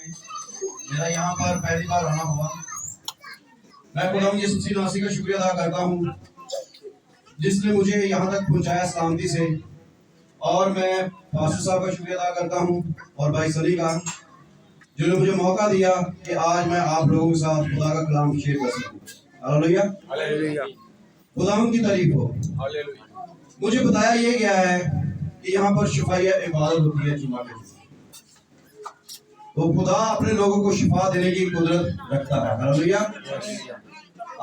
میرا یہاں پر پہلی بار آنا ہوا. میں خداوند یسوع مسیح کا شکریہ ادا کرتا ہوں جس نے مجھے یہاں تک پہنچایا سلامتی سے، اور میں پاسٹر صاحب کا شکریہ ادا کرتا ہوں اور بھائی سنی کا، جنہوں نے مجھے موقع دیا کہ آج میں آپ لوگوں کے ساتھ خدا کا کلام شیئر کر سکوں. ہاللیلویہ، ہاللیلویہ، خداوند کی تعریف ہو. ہاللیلویہ. مجھے بتایا یہ گیا ہے کہ یہاں پر شفائی عبادت ہوتی ہے جمعہ کے دن. تو خدا اپنے لوگوں کو شفا دینے کی قدرت رکھتا ہے. ہاللیلویہ.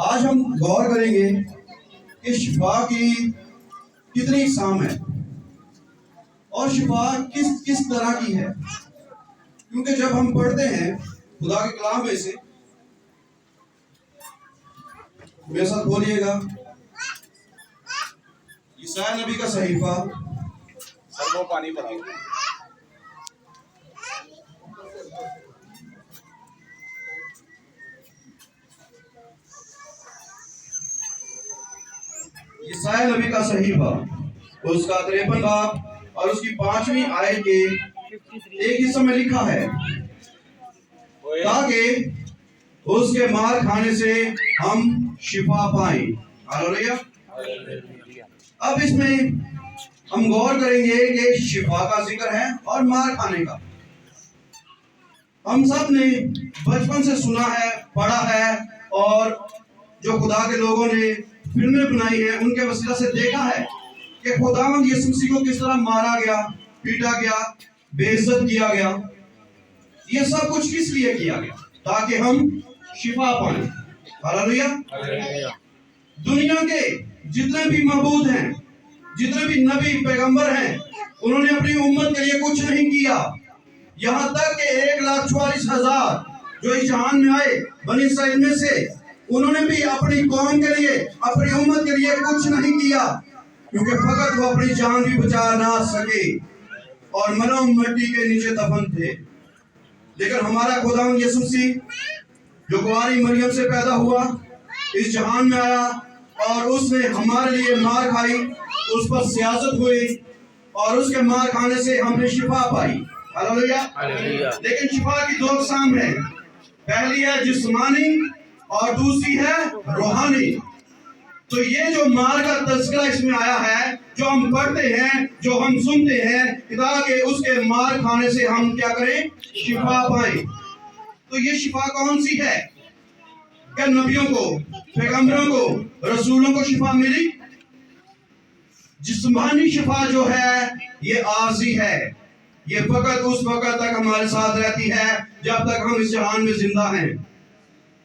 آج ہم غور کریں گے کہ شفا کی کتنی اقسام ہے اور شفا کس طرح کی ہے. کیونکہ جب ہم پڑھتے ہیں خدا کے کلام میں سے، میرے ساتھ بولیے گا، یسایا نبی کا صحیفہ، سر وہ پانی بھرا، یسایا نبی کا صحیفہ، اس کا 53 باب اور اس کی 5ویں آیت کے ایک حصہ میں لکھا ہے، تاکہ اس کے مار کھانے سے ہم شفا پائیں. ہاللیلویہ. اب اس میں ہم غور کریں گے کہ شفا کا ذکر ہے اور مار کھانے کا. ہم سب نے بچپن سے سنا ہے، پڑھا ہے، اور جو خدا کے لوگوں نے فلمیں بنائی ہیں ان کے وسیلہ سے دیکھا ہے کہ خداوند یسوع مسیح کو کس طرح مارا گیا، پیٹا گیا، بے عزت کیا گیا. یہ سب کچھ کس لیے کیا گیا؟ تاکہ ہم شفا پائیں. ہاللیلویہ. دنیا کے جتنے بھی معبود ہیں، جتنے بھی نبی پیغمبر ہیں، انہوں نے اپنی امت کے لیے کچھ نہیں کیا. یہاں تک کہ 1,44,000 جو اس جہان میں آئے بنی اسرائیل میں سے، انہوں نے بھی اپنی قوم کے لیے، اپنی امت کے لیے کچھ نہیں کیا، کیونکہ فقط وہ اپنی جان بھی بچا نہ سکے اور مرو مٹی کے نیچے دفن تھے. لیکن ہمارا خداوند یسوع مسیح جو کنواری مریم سے پیدا ہوا، اس جہان میں آیا اور اس نے ہمارے لیے مار کھائی، اس پر سیاست ہوئی اور اس کے مار کھانے سے ہم نے شفا پائی. ہاللیلویہ. لیکن شفا کی 2 اقسام ہیں. پہلی ہے جسمانی اور دوسری ہے روحانی. تو یہ جو مار کا تذکرہ اس میں آیا ہے، جو ہم پڑھتے ہیں، جو ہم سنتے ہیں، تاکہ اس کے مار کھانے سے ہم کیا کریں؟ شفا پائیں. تو یہ شفا کون سی ہے؟ کیا نبیوں کو، پیغمبروں کو، رسولوں کو شفا ملی؟ جسمانی شفا جو ہے یہ عارضی ہے. یہ فقط اس وقت تک ہمارے ساتھ رہتی ہے جب تک ہم اس جہان میں زندہ ہیں،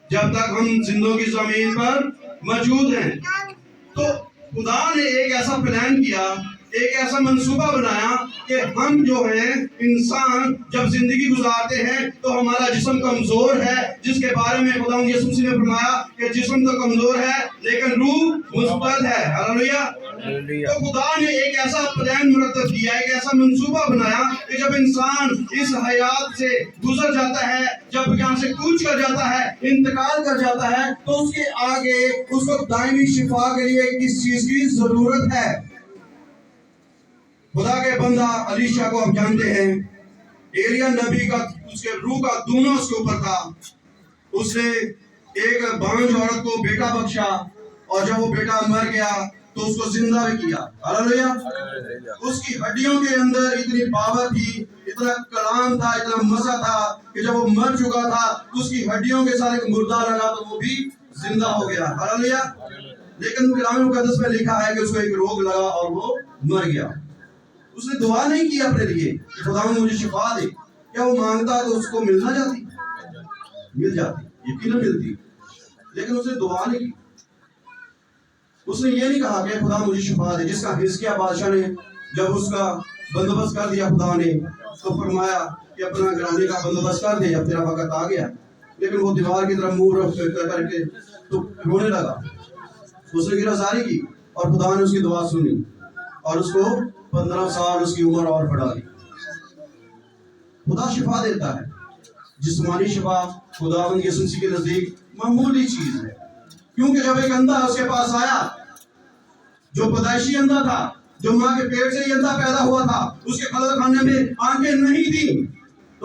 جب تک ہم زندوں کی زمین پر موجود ہیں. تو خدا نے ایک ایسا پلان کیا، ایک ایسا منصوبہ بنایا کہ ہم جو ہیں انسان جب زندگی گزارتے ہیں تو ہمارا جسم کمزور ہے، جس کے بارے میں خداوند یسوع مسیح نے فرمایا کہ جسم تو کمزور ہے لیکن روح مثبت ہے. ہاللیلویہ. تو خدا نے ایک ایسا پلان مرتب کیا، ایک ایسا منصوبہ بنایا کہ جب انسان اس حیات سے گزر جاتا ہے، جب یہاں سے کوچ کر جاتا ہے، انتقال کر جاتا ہے، تو اس کے آگے اس کو دائمی شفا کے لیے کس چیز کی ضرورت ہے؟ خدا کے بندہ الیشا کو آپ جانتے ہیں، ایلیا نبی کا اس کے روح کا دونوں اس کے اوپر تھا. اس نے ایک بانجھ عورت کو بیٹا بخشا، اور جب وہ بیٹا مر گیا تو اس کو زندہ بھی کیا. ہاللیلویہ. اس کی ہڈیوں کے اندر اتنی پاور تھی، اتنا کلام تھا، اتنا مزہ تھا کہ جب وہ مر چکا تھا اس کی ہڈیوں کے ساتھ ایک مردہ لگا تو وہ بھی زندہ ہو گیا. ہاللیلویہ. لیکن کلام مقدس میں لکھا ہے کہ اس کو ایک روگ لگا اور وہ مر گیا. اس نے دعا نہیں کی اپنے لیے کہ خدا مجھے شفا دے. کیا وہ مانگتا تو اس کو ملنا جاتی؟ مل جاتی، یقیناً ملتی. لیکن اس نے دعا نہیں کی. اس نے یہ نہیں کہا کہ خدا مجھے شفا دے. جس کا حزقیہ بادشاہ نے جب اس کا بندوبست کر دیا خدا نے، تو فرمایا کہ اپنا گرانے کا بندوبست کر دے، اب تیرا وقت آ گیا. لیکن وہ دیوار کی طرف منہ رخ کر کے تو رونے لگا. اس نے گرفتاری کی اور خدا نے اس کی دعا سنی اور اس کو 15 سال اس کی عمر اور بڑھا دی. خدا شفا دیتا ہے. جسمانی شفا خداوند یسوع مسیح کے نزدیک معمولی چیز ہے. کیونکہ جب ایک اندھا اس کے پاس آیا، جو پیدائشی اندھا تھا، جو ماں کے پیٹ سے ہی اندھا پیدا ہوا تھا، اس کے قدر خانے میں آنکھیں نہیں تھیں،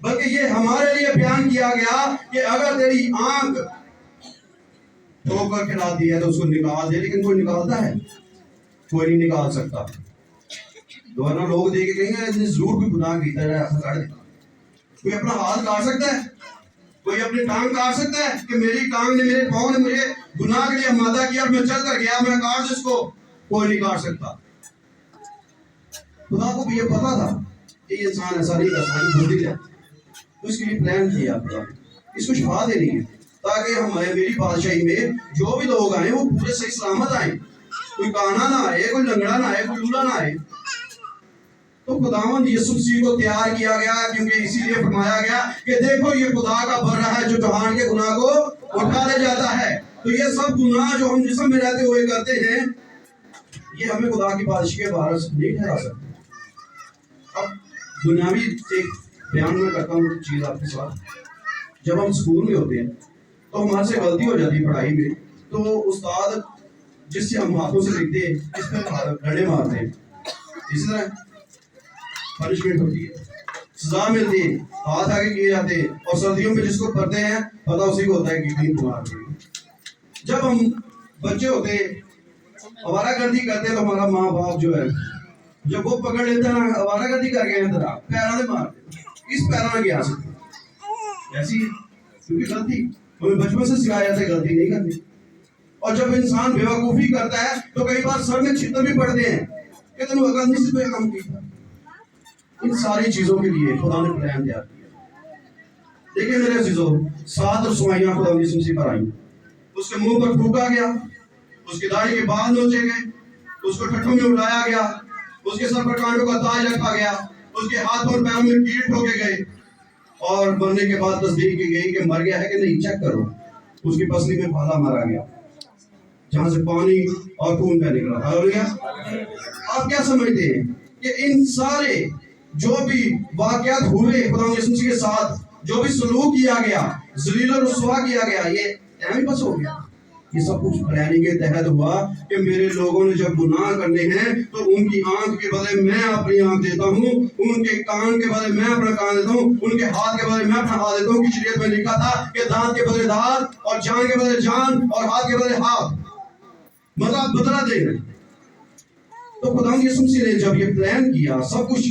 بلکہ یہ ہمارے لیے بیان کیا گیا کہ اگر تیری آنکھ ٹھوکر کھلاتی ہے تو اس کو نکال دے، لیکن کوئی نکالتا ہے؟ کوئی نہیں نکال سکتا۔ ورنہ لوگ دیکھ کے کہیں گے اتنی ضرور کوئی گناہ کیتا ہے ایسا کر دے۔ کوئی اپنا ہاتھ کاٹ سکتا ہے؟ کوئی اپنی ٹانگ کاٹ سکتا ہے کہ میری ٹانگ نے، میرے پاؤں نے مجھے گناہ کے لیے آمادہ کیا اور میں چل کر گیا، میں کاٹ دوں اس کو؟ کوئی نہیں کاٹ سکتا۔ خدا کو بھی یہ پتا تھا کہ یہ انسان ایسا نہیں کر سکتا، بزدل ہے، تو اس کے لیے پلان کیا خدا نے، اس کو شفا دینی ہے تاکہ ہم میری بادشاہی میں جو بھی لوگ آئیں وہ پورے صحیح سلامت آئیں، کوئی کانا نہ آئے، کوئی لنگڑا نہ آئے، کوئی لولا نہ آئے۔ تو خداوند یسوع مسیح کو تیار کیا گیا کیونکہ اسی لیے فرمایا گیا کہ دیکھو یہ خدا کا برہ ہے جو جہان کے گناہ کو اٹھا لے جاتا ہے۔ تو یہ سب گناہ جو ہم جسم میں رہتے ہوئے کرتے ہیں یہ ہمیں خدا کی بادشاہی کے باہر سے نہیں ٹھہرا سکتے۔ اب دنیاوی ایک بیان میں کرتا ہوں چیز آپ کے ساتھ۔ جب ہم اسکول میں ہوتے ہیں تو ہمارے سے غلطی ہو جاتی ہے پڑھائی میں، تو استاد جس سے ہم ہاتھوں سے لکھتے ہیں اس پہ ڈنڈے مارتے ہیں، اسی طرح پنشمنٹ ہوتی ہے، سزا ملتی ہے، ہاتھ آگے کیے جاتے ہیں، اور سردیوں میں جس کو پڑھتے ہیں پتہ اسی کو ہوتا ہے کہ کتنی بیمار ہوئی۔ جب ہم بچے ہوتے آوارہ گردی کرتے ہیں تو ہمارا ماں باپ جو ہے جب وہ پکڑ لیتا ہے آوارہ گردی کر گئے ہیں طرح پیروں سے مارتے، اس پیروں میں کیا سکتے ایسی، کیونکہ غلطی ہمیں بچپن سے سکھایا جاتا ہے غلطی نہیں کرنی۔ اور جب انسان بیوقوفی کرتا ہے تو کئی بار سر میں چھتر بھی پڑتے ہیں کہ تم عقل نہیں سے کوئی کام کیا۔ ان ساری چیزوں کے لیے خدا نے پلان تیار کیا۔ دیکھیں میرے عزیزو، 7 رسوائیاں خدا نے مسیح پر آئیں، اس کے منہ پر تھوکا گیا، اس کی داڑھی کے بال نوچے گئے، اس کو ٹھٹھوں میں اٹھایا گیا، اس کے سر پر کانٹوں کا تاج رکھا گیا، اس کے ہاتھوں اور پیروں میں کیل ٹھوکے گئے، اور مرنے کے بعد تصدیق کی گئی کہ مر گیا ہے کہ نہیں چیک کرو۔ اس کی پسلی میں پھالا مارا گیا جہاں سے پانی اور خون کا نکلا۔ ہاللیلویا۔ آپ کیا سمجھتے ہیں کہ ان سارے جو بھی واقعات ہوئے خدا یسوع مسیح کے ساتھ، جو بھی سلوک کیا گیا، ذلیل و رسوا کیا گیا، یہ اہم بس ہو گیا؟ یہ سب کچھ پلاننگ کے تحت ہوا کہ میرے لوگوں نے جب گناہ کرنے ہیں تو ان کی آنکھ کے بدلے میں اپنی آنکھ دیتا ہوں، ان کے کان کے بدلے میں اپنا کان دیتا ہوں، ان کے ہاتھ کے بدلے میں اپنا ہاتھ دیتا ہوں۔ کہ شریعت میں لکھا تھا کہ دانت کے بدلے دانت اور جان کے بدلے جان اور ہاتھ کے بدلے ہاتھ، مطلب بدلا دینا۔ تو خدا یسوع مسیح نے جب یہ پلان کیا سب کچھ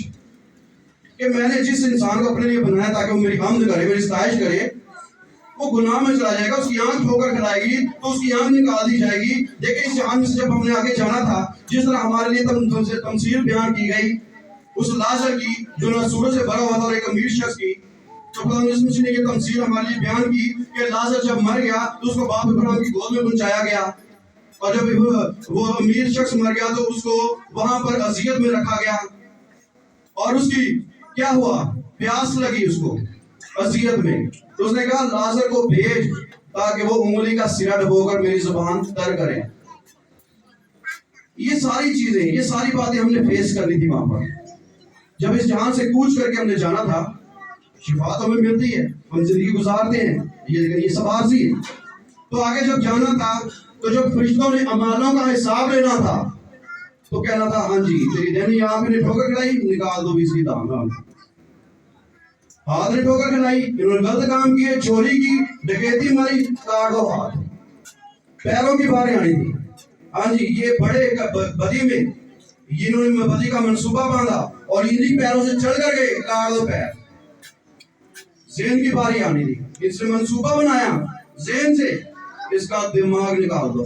کہ میں نے جس انسان کو اپنے لیے بنایا تاکہ وہ میری حمد کرے، میری ستائش کرے، وہ گناہ میں چلا جائے گا، اس کی آنکھ ٹھوکر کھلائے گی تو اس کی آنکھ نکال دی جائے گی۔ دیکھیں اس جہان میں سے جب ہم نے آگے جانا تھا، جس طرح ہمارے لیے تمثیل بیان کی گئی اس لازر کی جو نہ سورج سے بھرا ہوا تھا اور ایک امیر شخص کی، تو خدا یسوع مسیح نے یہ تمثیل ہمارے لیے بیان کی کہ لازر جب مر گیا تو اس کو باپ ابراہیم کی گود میں پہنچایا گیا، اور جب وہ امیر شخص مر گیا تو اس کو وہاں پر اذیت میں رکھا گیا، اور اس کی کیا ہوا، پیاس لگی اس کو اذیت میں، تو اس نے کہا لازر کو بھیج تاکہ وہ انگلی کا سرا ڈبو کر میری زبان تر کرے۔ یہ ساری چیزیں، یہ ساری باتیں ہم نے فیس کرنی تھی وہاں پر۔ جب اس جہان سے کوچ کر کے ہم نے جانا تھا، شفا تو ہمیں ملتی ہے، ہم زندگی گزارتے ہیں، لیکن یہ سب عارضی ہے۔ تو آگے جب جانا تھا تو جب فرشتوں نے اعمالوں کا حساب لینا تھا تو کہنا تھا ہاں جی تیری دہنی آنکھ نے ٹھوکر کھلائی، نکال دو 20 کی دام، ہاتھ نے ٹھوکر کھلائی، انہوں نے غلط کام کیے، چوری کی، ڈکیتی ماری، کاٹ دو ہاتھ۔ پیروں کی باری آنی تھی، ہاں جی یہ بڑے بدی میں انہوں نے بدی کا منصوبہ باندھا اور انہی پیروں سے چل کر گئے، کاٹ دو پیر۔ ذہن کی باری آنی تھی، اس نے منصوبہ بنایا ذہن سے، اس کا دماغ نکال دو۔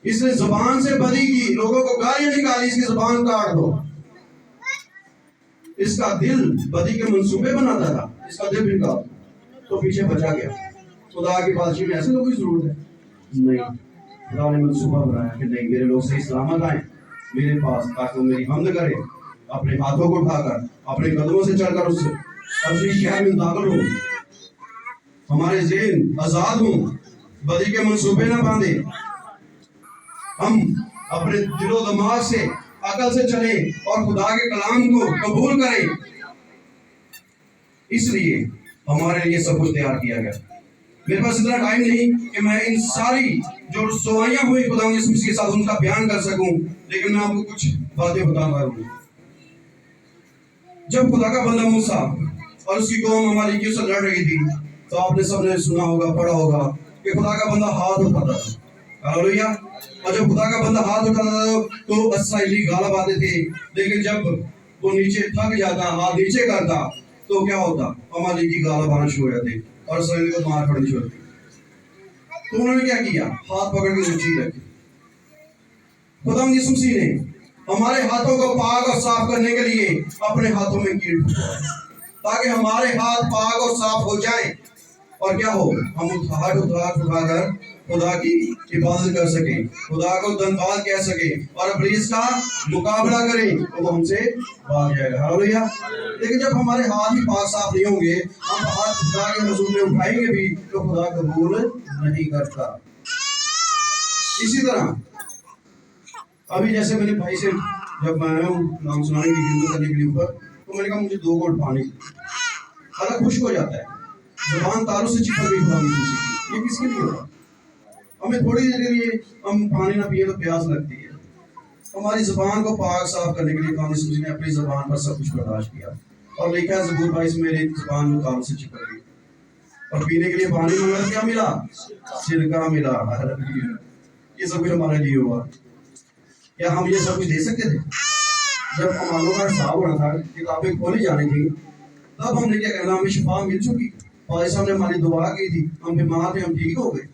اس نے زبان سے بدی کی، لوگوں کو گالیاں نکالی، اس کی زبان کاٹ دو۔ اس کا دل بدی کے منصوبے بناتا تھا، اس کا دل بھی نکال دو، تو پیچھے بچا گیا۔ خدا کی بادشاہی میں ایسے لوگوں کی ضرورت ہے نہیں، خدا نے منصوبہ بنایا کہ نہیں میرے لوگ صحیح سلامت آئیں میرے پاس تاکہ وہ میری حمد کرے، اپنے ہاتھوں کو اٹھا کر، اپنے قدموں سے چل کر اس سے اپنی شہر میں داخل ہوں، ہمارے ذہن آزاد ہوں، بدی کے منصوبے نہ باندھیں، ہم اپنے دل و دماغ سے عقل سے چلیں اور خدا کے کلام کو قبول کریں۔ اس لیے ہمارے لیے سب کچھ تیار کیا گیا۔ میرے پاس اتنا ٹائم نہیں کہ میں ان ساری جو رسوائیاں ہوئی خدا یسوع مسیح کے ساتھ ان کا بیان کر سکوں، لیکن میں آپ کو کچھ باتیں بتا رہا ہوں۔ جب خدا کا بندہ موسیٰ اور اس کی قوم ممالکیوں سے لڑ رہی تھی، تو آپ نے سب نے سنا ہوگا، پڑھا ہوگا کہ خدا کا بندہ ہاتھ اٹھاتا تھا، ہاللویہ، اور جب خدا کا بندہ ہاتھ اٹھاتا تھا تو اسرائیلی غالب آتے تھے، لیکن جب وہ نیچے تھک جاتا، ہاتھ نیچے کرتا، تو کیا ہوتا؟ ممالکی غالب آنا شروع ہو جاتے اور اسرائیل کو مار پڑنی شروع ہوتی۔ تو انہوں نے کیا کیا؟ ہاتھ پکڑ کے اونچی رکھی۔ خدا یسوع مسیح نے ہمارے ہاتھوں کو پاک اور صاف کرنے کے لیے اپنے ہاتھوں میں کیل ٹھکوایا، تاکہ ہمارے ہاتھ پاک اور صاف ہو جائیں، اور کیا ہو؟ ہم ہاتھ اٹھا کر خدا کی عبادت کر سکیں، خدا کو دھنیواد کہہ سکیں، اور ابلیس کا مقابلہ کریں تو وہ ہم سے بھاگ جائے گا، ہاللویہ۔ لیکن جب ہمارے ہاتھ ہی پاک صاف نہیں ہوں گے، ہم ہاتھ خدا کے حضور میں اٹھائیں گے بھی تو خدا قبول نہیں کرتا۔ اسی طرح ابھی جیسے میرے بھائی سے جب میں آیا ہوں نام سنانے کی ہندو کرنے کے لیے اوپر، تو میں نے کہا مجھے 2 گھونٹ پانی، حالانکہ خشک ہو جاتا ہے، زبان تالوں سے چپک گئی خدا کی، یہ کس کے لیے ہوگا؟ ہمیں تھوڑی دیر کے لیے ہم پانی نہ پیے تو پیاس لگتی ہے۔ ہماری زبان کو پاک صاف کرنے کے لیے خدا یسوع نے اپنی زبان پر سب کچھ برداشت کیا، اور لکھا ہے زبور 22 میں میری زبان جو تالوں سے چپک گئی، اور پینے کے لیے پانی مانگا، کیا ملا؟ سرکہ ملا۔ یہ سب کچھ ہمارے لیے ہوا۔ کیا ہم یہ سب کچھ دے سکتے تھے؟ جب امالوں کا حساب ہونا تھا، کتابیں کھولی جانی تھی، تب ہم نے کیا کہنا؟ ہمیں شفا مل چکی، فاضل صاحب نے ہماری دعا کی تھی، ہم بیمار تھے، ہم ٹھیک ہو گئے،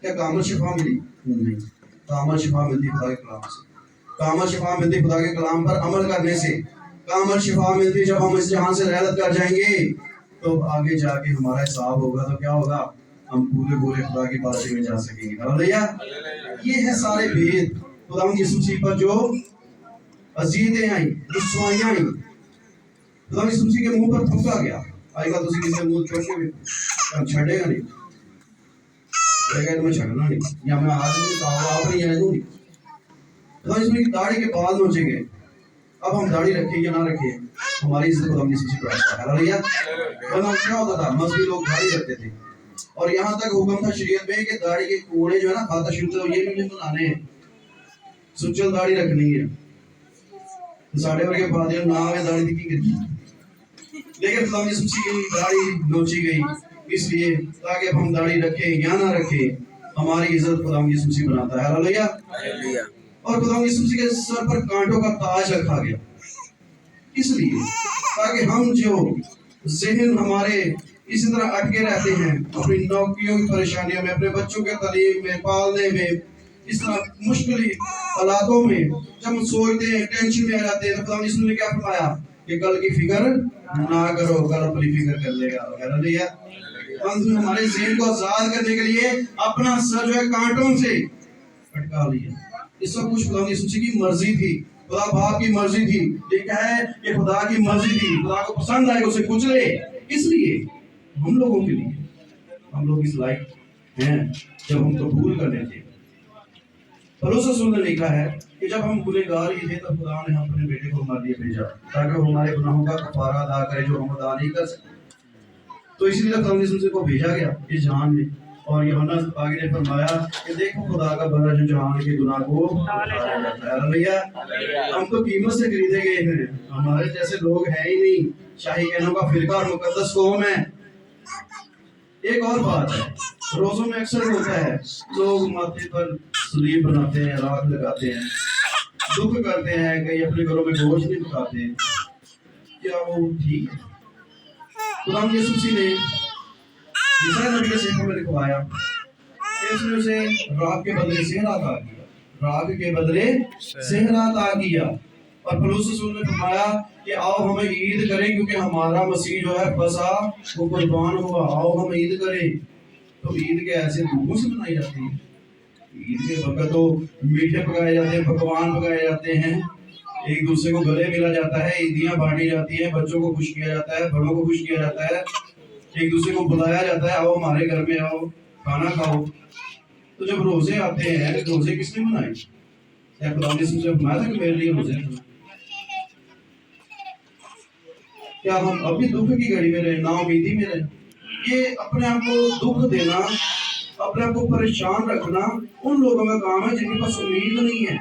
کیا کامل شفا ملی؟ نہیں، کامل شفا ملتی خدا کے کلام سے، کامل شفا ملتی خدا کے کلام پر عمل کرنے سے، کامل شفا ملتی جب ہم اس جہان سے رحلت کر جائیں گے، تو آگے جا کے ہمارا حساب ہوگا، تو کیا ہوگا؟ ہم پورے خدا کی بارگاہ میں جا سکیں گے، ہاللویہ۔ یہ ہے سارے بھید خدا یسوع مسیح پر جو اذیتیں آئیں، رسوائیاں آئیں، خدا یسوع مسیح کے منہ پر تھوکا گیا۔ آئے گا تو کسی سے منہ چھوڑ کے چھڑے گا نہیں، کہے گا تمہیں چھڑنا نہیں، یا میں آج نہیں کہا آپ نہیں آئے دوں نہیں۔ خدا یسوع کی داڑھی کے بال نوچیں گے، اب ہم داڑھی رکھیں یا نہ رکھیں، ہماری عزت خدا یسوع مسیح پر آتا ہے، ہاللویہ۔ ورنہ کیا ہوتا تھا؟ مذہبی لوگ داڑھی رکھتے تھے، اور یہاں تک حکم تھا شریعت میں کہ داڑھی کے کوڑے جو ہے نا کھاتا شروع ہو، یہ نہیں بنانے ہیں، سچل داڑھی رکھنی ہے۔ ساڑھے ورگے فادر نام ہے داڑھی کی کرتی، لیکن خدا یسوع مسیح کی داڑھی نوچی گئی اس لیے تاکہ اب ہم داڑھی رکھیں یا نہ رکھیں، ہماری عزت خدا یسوع مسیح بناتا ہے، ہاللویہ۔ اور خدا یسوع مسیح کے سر پر کانٹوں کا تاج رکھا گیا، اس لیے تاکہ ہم جو ذہن ہمارے اسی طرح اٹکے رہتے ہیں اپنی نوکریوں کی پریشانیوں میں، اپنے بچوں کے تعلیم میں، پالنے میں، اس طرح مشکل حالاتوں میں جب ہم سوچتے ہیں، ٹینشن میں آ جاتے ہیں، تو خدا یسوع نے کیا فرمایا کہ کل کی فکر نہ کرو، کل اپنی فکر کر لے گا، ہاللویہ۔ ہمارے ذہن کو آزاد کرنے کے لیے اپنا سر جو ہے کانٹوں سے اٹکا لیا۔ یہ سب کچھ خدا یسوع کی مرضی تھی، خدا باپ کی مرضی تھی، یہ کیا ہے کہ خدا کی مرضی تھی، خدا کو پسند آئے اسے کچلے، اس لیے ہم لوگوں کے لیے ہم لوگ اس لائق ہیں جب ہم قبول کر لیتے ہیں۔ پولس رسول نے لکھا ہے کہ جب ہم گنہگار ہی تھے تب خدا نے اپنے بیٹے کو ہمارے لیے بھیجا تاکہ وہ ہمارے گناہوں کا کفارہ ادا کرے جو ہم ادا نہیں کر سکتے، تو اسی لیے خدا یسوع کو بھیجا گیا اس جہان میں، اور یوحنا آگے نے فرمایا کہ دیکھو خدا کا بندہ جو جہان کے گناہ کو اٹھایا جاتا ہے، ہاللویہ۔ ہم تو قیمت سے خریدے گئے ہیں، ہمارے جیسے لوگ ہیں ہی نہیں، شاہی کہنوں کا فرقہ اور مقدس قوم ہے۔ ایک اور بات ہے، روزوں میں اکثر ہوتا ہے لوگ ماتھے پر صلیب بناتے ہیں، راکھ لگاتے ہیں، دکھ کرتے ہیں، کئی اپنے گھروں میں گوشت نہیں پکاتے، کیا وہ ٹھیک ہے؟ خدا یسوع مسیح نے عیسیٰ نبی کے صحیفوں میں لکھوایا کہ اس نے اسے راکھ کے بدلے صحرا عطا کیا، راکھ کے بدلے صحرا عطا کیا، اور پولس رسول نے فرمایا کہ آؤ ہمیں عید کریں کیونکہ ہمارا مسیح جو ہے فسا وہ قربان ہوا، آؤ ہم عید کریں۔ تو عید کے ایسے دھوموں سے منائی جاتی ہے، عید کے وقت تو میٹھے پکائے جاتے ہیں، پکوان پکائے جاتے ہیں، ایک دوسرے کو گلے ملا جاتا ہے، عیدیاں بانٹی جاتی ہیں، بچوں کو خوش کیا جاتا ہے، بڑوں کو خوش کیا جاتا ہے، ایک دوسرے کو بلایا جاتا ہے، آؤ ہمارے گھر میں آؤ کھانا کھاؤ۔ تو جب روزے آتے ہیں، روزے کس نے منائے؟ کیا خدا نے سے فرمایا تھا کہ میرے لیے روزے ہیں؟ کیا ہم ابھی دکھ کی گھڑی میں رہے، نا امیدی میں رہے؟ یہ اپنے آپ کو دکھ دینا، اپنے آپ کو پریشان رکھنا ان لوگوں کا کام ہے جن کے پاس امید نہیں ہے،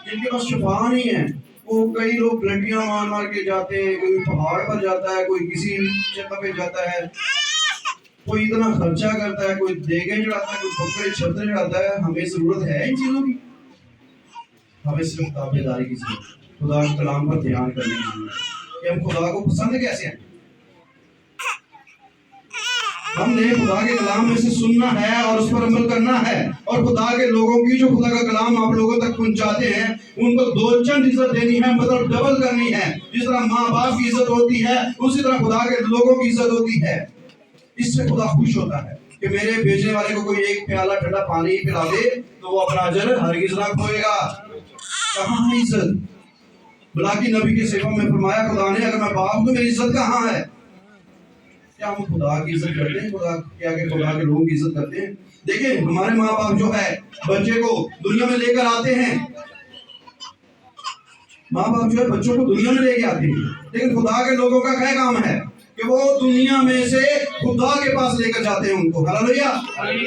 جن کے پاس شفا نہیں ہے، وہ کئی لوگ لڑکیاں مار مار کے جاتے ہیں، کوئی پہاڑ پر جاتا ہے، کوئی کسی جگہ پہ جاتا ہے، کوئی اتنا خرچہ کرتا ہے، کوئی دیگیں چڑھاتا ہے، کوئی بکرے چھتر چڑھاتا ہے. ہمیں ضرورت ہے ان چیزوں کی؟ ہمیں صرف تابع داری کی ضرورت ہے، خدا کے کلام پر دھیان کرنے کی ضرورت ہے کہ ہم خدا کو پسند کیسے ہیں. ہم نے خدا کے کلام میں سے سننا ہے اور اس پر عمل کرنا ہے، اور خدا کے لوگوں کی جو خدا کا کلام آپ لوگوں تک پہنچاتے ہیں ان کو دو چند عزت دینی ہے، مطلب ڈبل کرنی ہے. جس طرح ماں باپ کی عزت ہوتی ہے اسی طرح خدا کے لوگوں کی عزت ہوتی ہے. اس سے خدا خوش ہوتا ہے کہ میرے بھیجنے والے کو کوئی ایک پیالہ ٹھنڈا پانی پلا دے تو وہ اپنا اجر ہرگز نہ کھوئے گا. کہاں ہے عزت؟ بلاکی نبی کے صحیفہ میں فرمایا خدا نے اگر میں باپ تو میری عزت کہاں ہے؟ کیا ہم خدا کی عزت کرتے ہیں؟ کیا کہ خدا کے لوگوں کی عزت کرتے ہیں؟ دیکھیں ہمارے ماں باپ جو ہے بچے کو دنیا میں لے کر آتے ہیں، ماں باپ جو ہے بچوں کو دنیا میں لے کے آتے ہیں، لیکن خدا کے لوگوں کا کیا کام ہے کہ وہ دنیا میں سے خدا کے پاس لے کر جاتے ہیں ان کو. ہاللویا.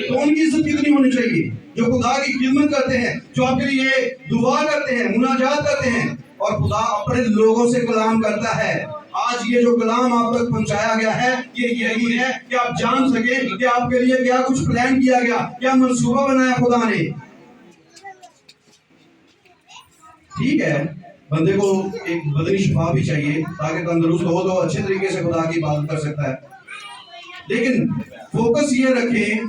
تو ان کی عزت کتنی ہونی چاہیے جو خدا کی خدمت کرتے ہیں، جو آپ کے لیے دعا کرتے ہیں، مناجات کرتے ہیں، اور خدا اپنے لوگوں سے کلام کرتا ہے. آج یہ جو کلام آپ تک پہنچایا گیا ہے یہ یہی ہے کہ آپ جان سکیں کہ آپ کے لیے کیا کچھ پلان کیا گیا، کیا منصوبہ بنایا خدا نے. ٹھیک ہے بندے کو ایک بدنی شفا بھی چاہیے تاکہ تندرست ہو تو اچھے طریقے سے خدا کی عبادت کر سکتا ہے، لیکن فوکس یہ رکھیں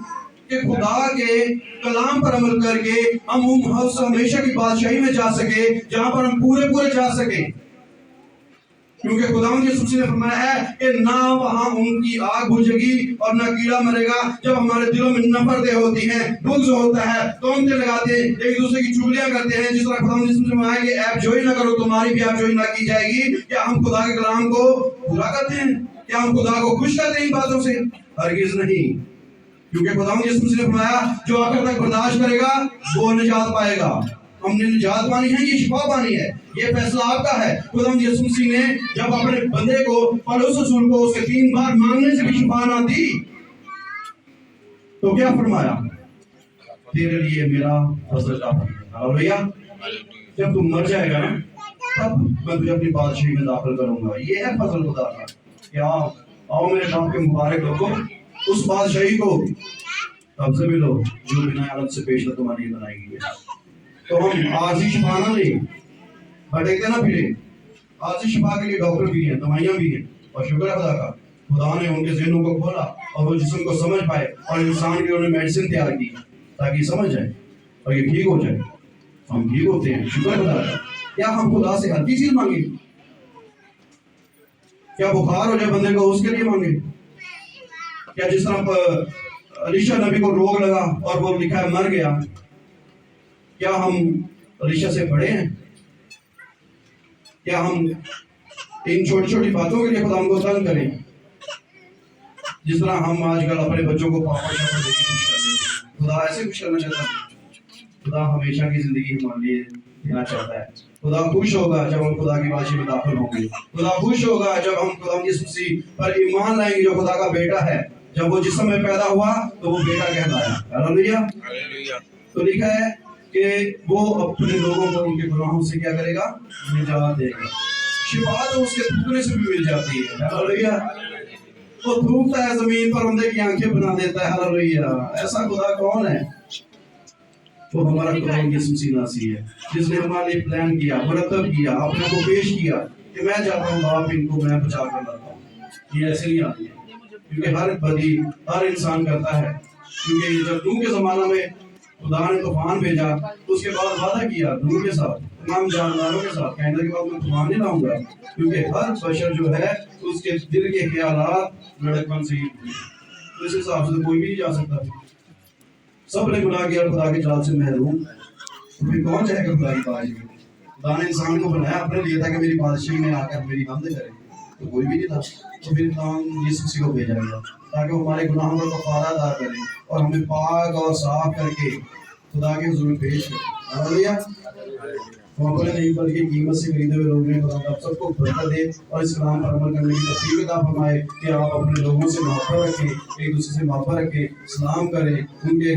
کہ خدا کے کلام پر عمل کر کے ہم ہمیشہ کی بادشاہی میں جا سکے جہاں پر ہم پورے جا سکیں. کیونکہ خداوند یسوع نے فرمایا ہے کہ نہ وہاں ان کی آگ بجھے گی اور نہ کیڑا مرے گا. جب ہمارے دلوں میں نفرتیں ہوتی ہیں، بغض ہوتا ہے، تہمتیں لگاتے ہیں، ایک دوسرے کی چگلیاں کرتے ہیں، جس طرح خداوند یسوع نے فرمایا کہ عیب جوئی نہ کرو، تمہاری بھی عیب جوئی نہ کی جائے گی. کیا ہم خدا کے کلام کو پورا کرتے ہیں؟ کیا ہم خدا کو خوش کرتے ہیں ان باتوں سے؟ ہرگز نہیں. کیونکہ خداوند یسوع نے فرمایا جو آخر تک برداشت کرے گا وہ نجات پائے گا. ہم نے نجات پانی ہے، یہ شفا پانی ہے، یہ فیصلہ آپ کا ہے. خداوند یسوع مسیح نے جب اپنے بندے کو پولس رسول کو اس کے 3 بار مانگنے سے بھی شفا نہ دی تو کیا فرمایا؟ تیرے لیے میرا فضل کافی ہے. ہاللویا. جب تم مر جائے گا نا تب میں تجھے اپنی بادشاہی میں داخل کروں گا. یہ ہے فضل خدا کا کہ آؤ میرے باپ کے مبارک لوگوں اس بادشاہی کو قبضے میں لو جو بنا عدد سے پیش تمہارے لیے بنائی گئی ہے. تو ہم عارضی شفا نہ لیں، بھٹکتے نہ پھریں. عارضی شفا کے لیے ڈاکٹر بھی ہیں، دوائیاں بھی ہیں، اور شکر ہے خدا کا خدا نے ان کے ذہنوں کو کھولا اور وہ جسم کو سمجھ پائے اور انسان کے انہوں نے میڈیسن تیار کی تاکہ سمجھ جائے اور یہ ٹھیک ہو جائے. ہم ٹھیک ہوتے ہیں شکر خدا کا. کیا ہم خدا سے ہر چیز مانگیں؟ کیا بخار ہو جائے بندے کو اس کے لیے مانگیں؟ کیا جس طرح علیشا نبی کو روگ لگا اور وہ لکھا ہے مر گیا، کیا ہم علیشا سے بڑے ہیں؟ کیا ہم ان چھوٹی چھوٹی باتوں کے لیے خدا ہم کو تنگ کریں؟ جس طرح ہم آج کل اپنے بچوں کو پاپا شاپا دے کے خوش کر دیتے ہیں. خدا ایسے خوش کرنا چاہتا ہے؟ خدا ہمیشہ کی زندگی ہمارے لیے دینا چاہتا ہے. خدا خوش ہوگا جب ہم خدا کی بادشاہی میں داخل ہوں گے. خدا خوش ہوگا جب ہم خدا یسوع مسیح پر ایمان لائیں گے جو خدا کا بیٹا ہے. جب وہ جسم میں پیدا ہوا تو وہ بیٹا کہلایا. ہاللویا. تو لکھا ہے کہ وہ اپنے لوگوں کو ان کے گناہوں سے کیا کرے گا؟ نجات دے گا. شفا تو اس کے تھوکنے سے بھی مل جاتی ہے. ہاللویا. وہ تھوکتا ہے زمین پر، بندے کی آنکھیں بنا دیتا ہے. ہاللویا. ایسا خدا کون ہے؟ وہ ہمارا خداوند یسوع مسیح ناصری ہے جس نے ہمارے لیے پلان کیا، مرتب کیا، اپنے کو پیش کیا کہ میں چاہتا ہوں باپ ان کو میں بچا کر لاتا ہوں. یہ ایسے نہیں آتی ہے کیونکہ ہر بدی ہر انسان کرتا ہے. کیونکہ جب نوح کے زمانہ میں خدا نے طوفان بھیجا تو اس کے بعد وعدہ کیا نوح کے ساتھ، تمام جانداروں کے ساتھ، کہنے کے بعد میں طوفان نہیں لاؤں گا کیونکہ ہر بشر جو ہے اس کے دل کے خیالات لڑکپن سے ہی ہوئے. تو اس حساب سے کوئی بھی نہیں جا سکتا. سب نے گناہ کیا خدا کے جلال سے محروم. تو پھر کون چاہے گا خدا کی بادشاہی میں؟ خدا نے انسان کو بنایا اپنے لیے تھا کہ میری بادشاہی میں آ کر میری حمد کرے، تو کوئی بھی نہیں تھا. تو پھر خداوند یسوع مسیح کو بھیجا گیا تاکہ وہ ہمارے گناہوں کا کفارہ ادا کرے اور ہمیں پاک اور صاف کر کے خدا کے حضور میں پیش کرے. ہاللویا. ہم اپنے نہیں بلکہ قیمت سے خریدے ہوئے لوگ ہیں. خدا آپ سب کو برکت دے اور اس کلام پر عمل کرنے کی توفیق عطا فرمائے کہ آپ اپنے لوگوں سے محبت رکھیں، ایک دوسرے سے محبت رکھیں، سلام کریں، ان کے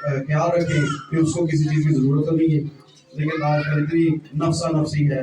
خیال رکھیں کہ اس کو کسی چیز کی ضرورت نہیں ہے. لیکن آج کل اتنی نفسا نفسی ہے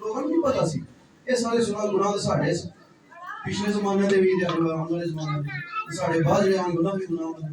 ਲੋਕਾਂ ਨੂੰ ਨਹੀਂ ਪਤਾ ਸੀ ਇਹ ਸਾਰੇ ਸੁਣਾ ਗੁਨਾਹ ਦੇ ਸਾਡੇ ਪਿਛਲੇ ਜ਼ਮਾਨੇ ਦੇ ਵੀ ਤੇ ਆਉਣ ਵਾਲੇ ਜ਼ਮਾਨੇ ਦੇ ਸਾਡੇ ਬਾਅਦ ਜਿਹੜੇ ਆਉਣ ਗੁਨਾਹ ਵੀ ਗੁਨਾਹ ਹੁੰਦੇ।